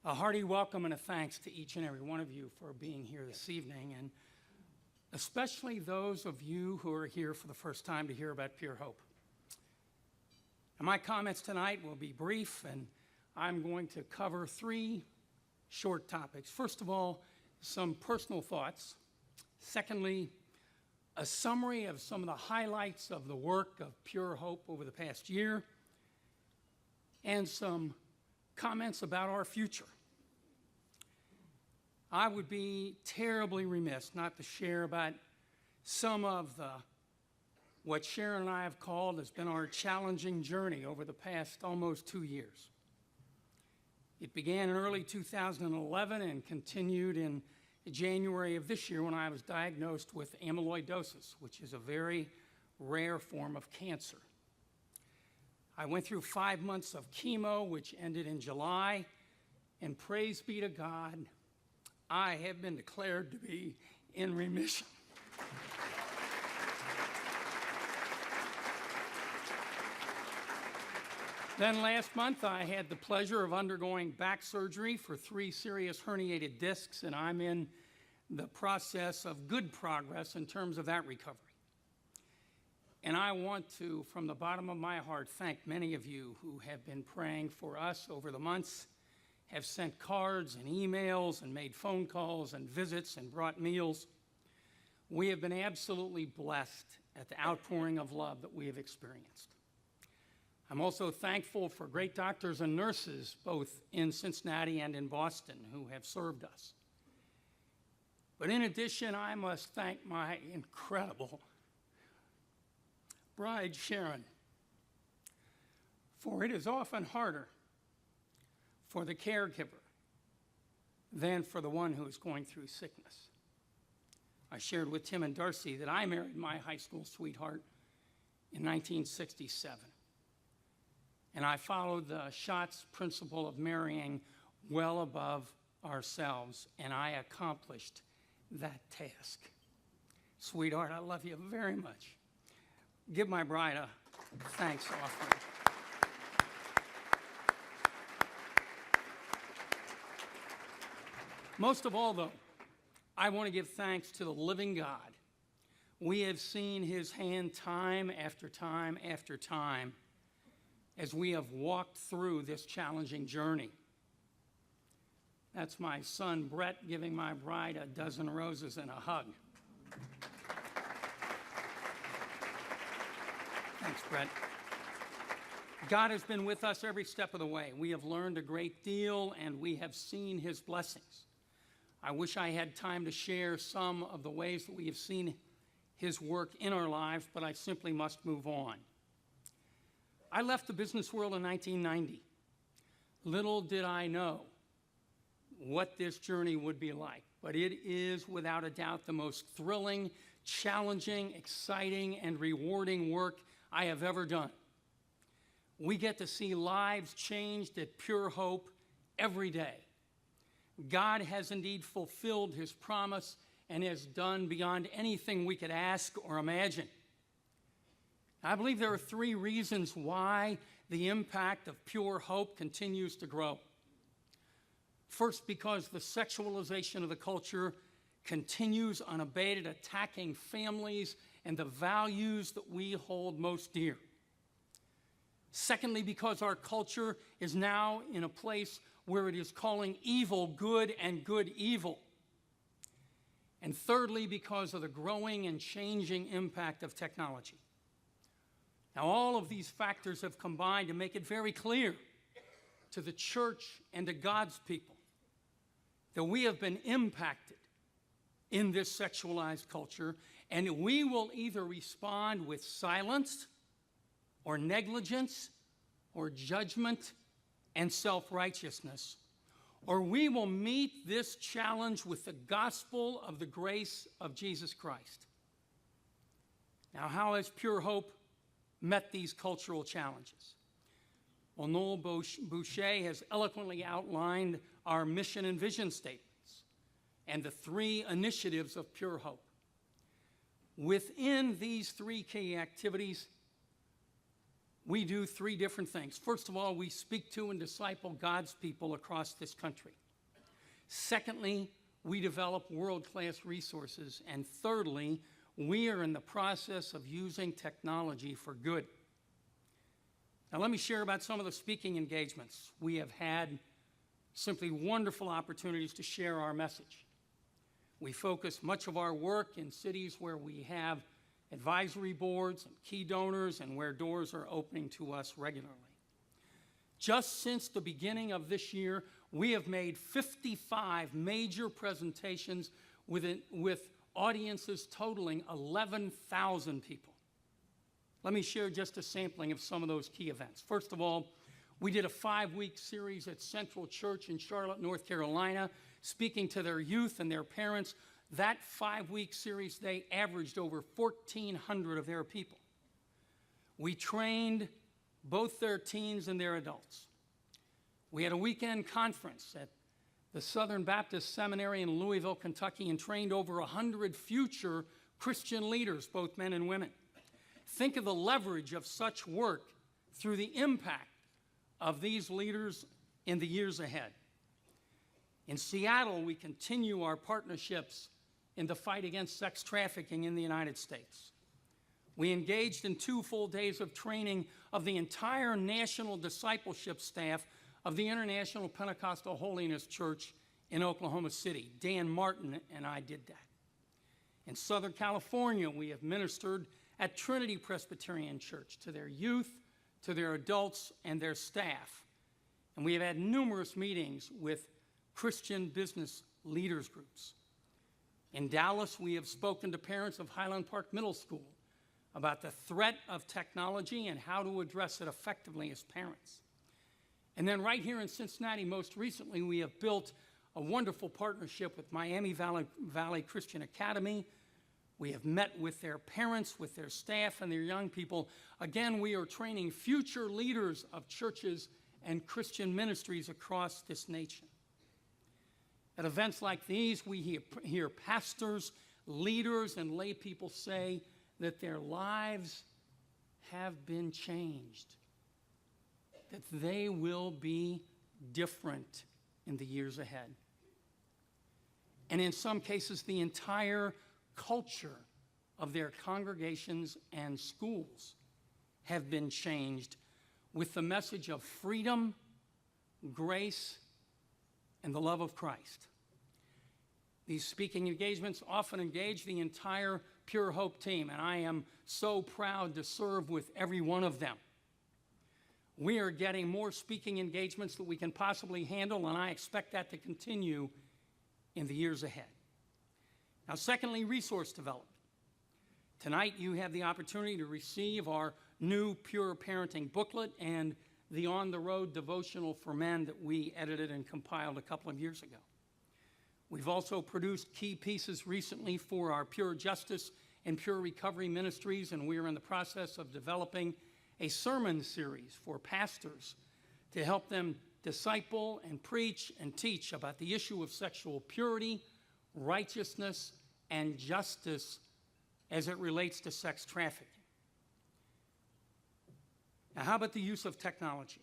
A hearty welcome and a thanks to each and every one of you for being here this evening, and especially those of you who are here for the first time to hear about Pure Hope. And my comments tonight will be brief, and I'm going to cover three short topics. First of all, some personal thoughts. Secondly, a summary of some of the highlights of the work of Pure Hope over the past year, and some comments about our future. I would be terribly remiss not to share about some of what Sharon and I have called has been our challenging journey over the past almost 2 years. It began in early 2011 and continued in January of this year when I was diagnosed with amyloidosis, which is a very rare form of cancer. I went through 5 months of chemo, which ended in July, and praise be to God, I have been declared to be in remission. Then last month, I had the pleasure of undergoing back surgery for 3 serious herniated discs, and I'm in the process of good progress in terms of that recovery. And I want to, from the bottom of my heart, thank many of you who have been praying for us over the months, have sent cards and emails and made phone calls and visits and brought meals. We have been absolutely blessed at the outpouring of love that we have experienced. I'm also thankful for great doctors and nurses, both in Cincinnati and in Boston, who have served us. But in addition, I must thank my incredible bride, Sharon, for it is often harder for the caregiver than for the one who is going through sickness. I shared with Tim and Darcy that I married my high school sweetheart in 1967. And I followed the Schatz principle of marrying well above ourselves, and I accomplished that task. Sweetheart, I love you very much. Give my bride a thanks offering. Most of all, though, I want to give thanks to the living God. We have seen his hand time after time after time as we have walked through this challenging journey. That's my son, Brett, giving my bride a dozen roses and a hug. Thanks, Brett. God has been with us every step of the way. We have learned a great deal, and we have seen his blessings. I wish I had time to share some of the ways that we have seen his work in our lives, but I simply must move on. I left the business world in 1990. Little did I know what this journey would be like, but it is without a doubt the most thrilling, challenging, exciting, and rewarding work I have ever done. We get to see lives changed at Pure Hope every day. God has indeed fulfilled his promise and has done beyond anything we could ask or imagine. I believe there are 3 reasons why the impact of Pure Hope continues to grow. First, because the sexualization of the culture continues unabated, attacking families and the values that we hold most dear. Secondly, because our culture is now in a place where it is calling evil good and good evil. And thirdly, because of the growing and changing impact of technology. Now, all of these factors have combined to make it very clear to the church and to God's people that we have been impacted in this sexualized culture, and we will either respond with silence or negligence or judgment and self-righteousness, or we will meet this challenge with the gospel of the grace of Jesus Christ. Now, how has Pure Hope met these cultural challenges? Well, Noel Boucher has eloquently outlined our mission and vision statements and the 3 initiatives of Pure Hope. Within these 3 key activities, we do three different things. First of all, we speak to and disciple God's people across this country. Secondly, we develop world-class resources. And thirdly, we are in the process of using technology for good. Now, let me share about some of the speaking engagements. We have had simply wonderful opportunities to share our message. We focus much of our work in cities where we have advisory boards and key donors and where doors are opening to us regularly. Just since the beginning of this year, we have made 55 major presentations with audiences totaling 11,000 people. Let me share just a sampling of some of those key events. First of all, we did a 5-week series at Central Church in Charlotte, North Carolina, speaking to their youth and their parents. That 5-week series, they averaged over 1,400 of their people. We trained both their teens and their adults. We had a weekend conference at the Southern Baptist Seminary in Louisville, Kentucky, and trained over 100 future Christian leaders, both men and women. Think of the leverage of such work through the impact of these leaders in the years ahead. In Seattle, we continue our partnerships in the fight against sex trafficking in the United States. We engaged in 2 full days of training of the entire national discipleship staff of the International Pentecostal Holiness Church in Oklahoma City. Dan Martin and I did that. In Southern California, we have ministered at Trinity Presbyterian Church to their youth, to their adults, and their staff. And we have had numerous meetings with Christian business leaders groups. In Dallas, we have spoken to parents of Highland Park Middle School about the threat of technology and how to address it effectively as parents. And then right here in Cincinnati, most recently, we have built a wonderful partnership with Miami Valley Christian Academy. We have met with their parents, with their staff, and their young people. Again, we are training future leaders of churches and Christian ministries across this nation. At events like these, we hear pastors, leaders, and lay people say that their lives have been changed, that they will be different in the years ahead. And in some cases, the entire culture of their congregations and schools have been changed with the message of freedom, grace, and the love of Christ. These speaking engagements often engage the entire Pure Hope team, and I am so proud to serve with every one of them. We are getting more speaking engagements than we can possibly handle, and I expect that to continue in the years ahead. Now, secondly, resource development. Tonight, you have the opportunity to receive our new Pure Parenting booklet and the On the Road devotional for men that we edited and compiled a couple of years ago. We've also produced key pieces recently for our Pure Justice and Pure Recovery ministries, and we are in the process of developing a sermon series for pastors to help them disciple and preach and teach about the issue of sexual purity, righteousness, and justice as it relates to sex trafficking. Now, how about the use of technology?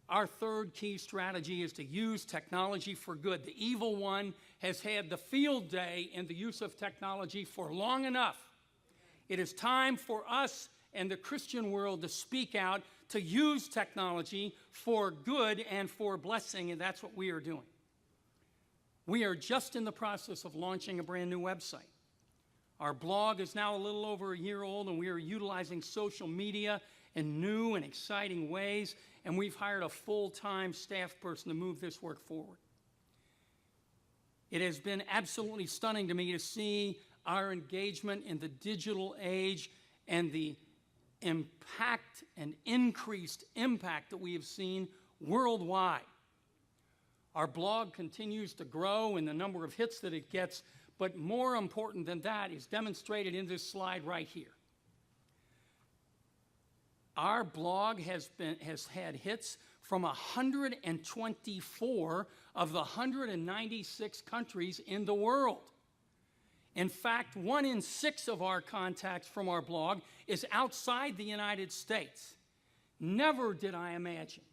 Our third key strategy is to use technology for good. The evil one has had the field day in the use of technology for long enough. It is time for us and the Christian world to speak out, to use technology for good and for blessing, and that's what we are doing. We are just in the process of launching a brand new website. Our blog is now a little over a year old, and we are utilizing social media in new and exciting ways, and we've hired a full-time staff person to move this work forward. It has been absolutely stunning to me to see our engagement in the digital age and the impact and increased impact that we have seen worldwide. Our blog continues to grow in the number of hits that it gets, but more important than that is demonstrated in this slide right here. Our blog has had hits from 124 of the 196 countries in the world. In fact, 1 in 6 of our contacts from our blog is outside the United States. Never did I imagine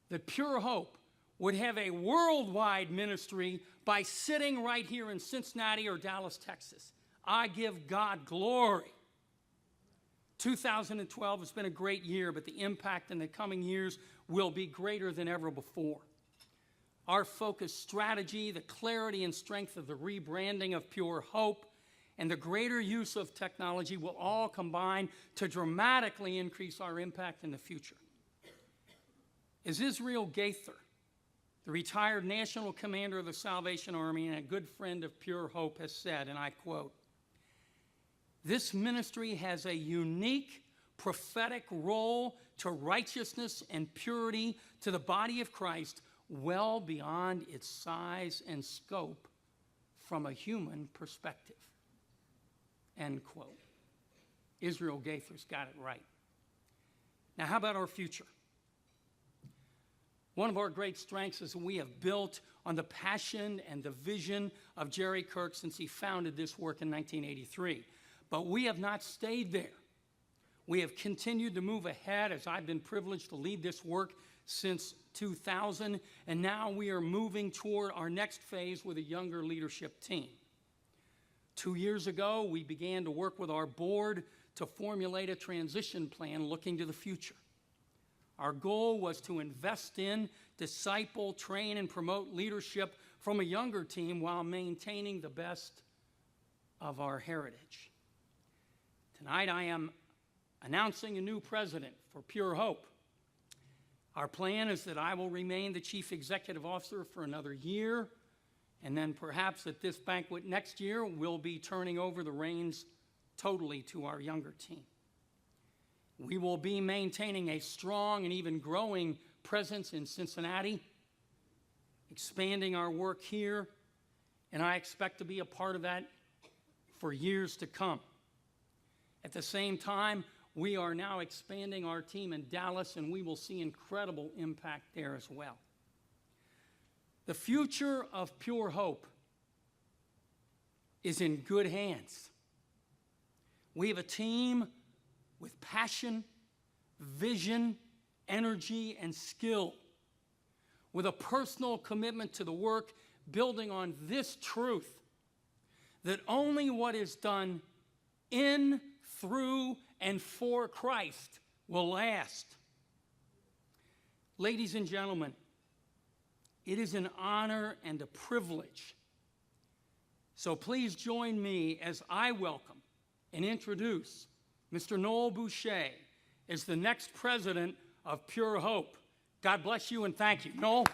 that Pure Hope would have a worldwide ministry by sitting right here in Cincinnati or Dallas, Texas. I give God glory. 2012 has been a great year, but the impact in the coming years will be greater than ever before. Our focused strategy, the clarity and strength of the rebranding of Pure Hope, and the greater use of technology will all combine to dramatically increase our impact in the future. As Israel Gaither, the retired national commander of the Salvation Army and a good friend of Pure Hope, has said, and I quote, "This ministry has a unique prophetic role to righteousness and purity to the body of Christ, well beyond its size and scope from a human perspective." End quote. Israel Gaither's got it right. Now, how about our future? One of our great strengths is that we have built on the passion and the vision of Jerry Kirk since he founded this work in 1983. But we have not stayed there. We have continued to move ahead as I've been privileged to lead this work since 2000, and now we are moving toward our next phase with a younger leadership team. 2 years ago, we began to work with our board to formulate a transition plan looking to the future. Our goal was to invest in, disciple, train, and promote leadership from a younger team while maintaining the best of our heritage. Tonight, I am announcing a new president for Pure Hope. Our plan is that I will remain the chief executive officer for another year, and then perhaps at this banquet next year, we'll be turning over the reins totally to our younger team. We will be maintaining a strong and even growing presence in Cincinnati, expanding our work here, and I expect to be a part of that for years to come. At the same time, we are now expanding our team in Dallas, and we will see incredible impact there as well. The future of Pure Hope is in good hands. We have a team with passion, vision, energy, and skill, with a personal commitment to the work, building on this truth that only what is done in, through, and for Christ will last. Ladies and gentlemen, it is an honor and a privilege. So please join me as I welcome and introduce Mr. Noel Boucher as the next president of Pure Hope. God bless you and thank you. Noel?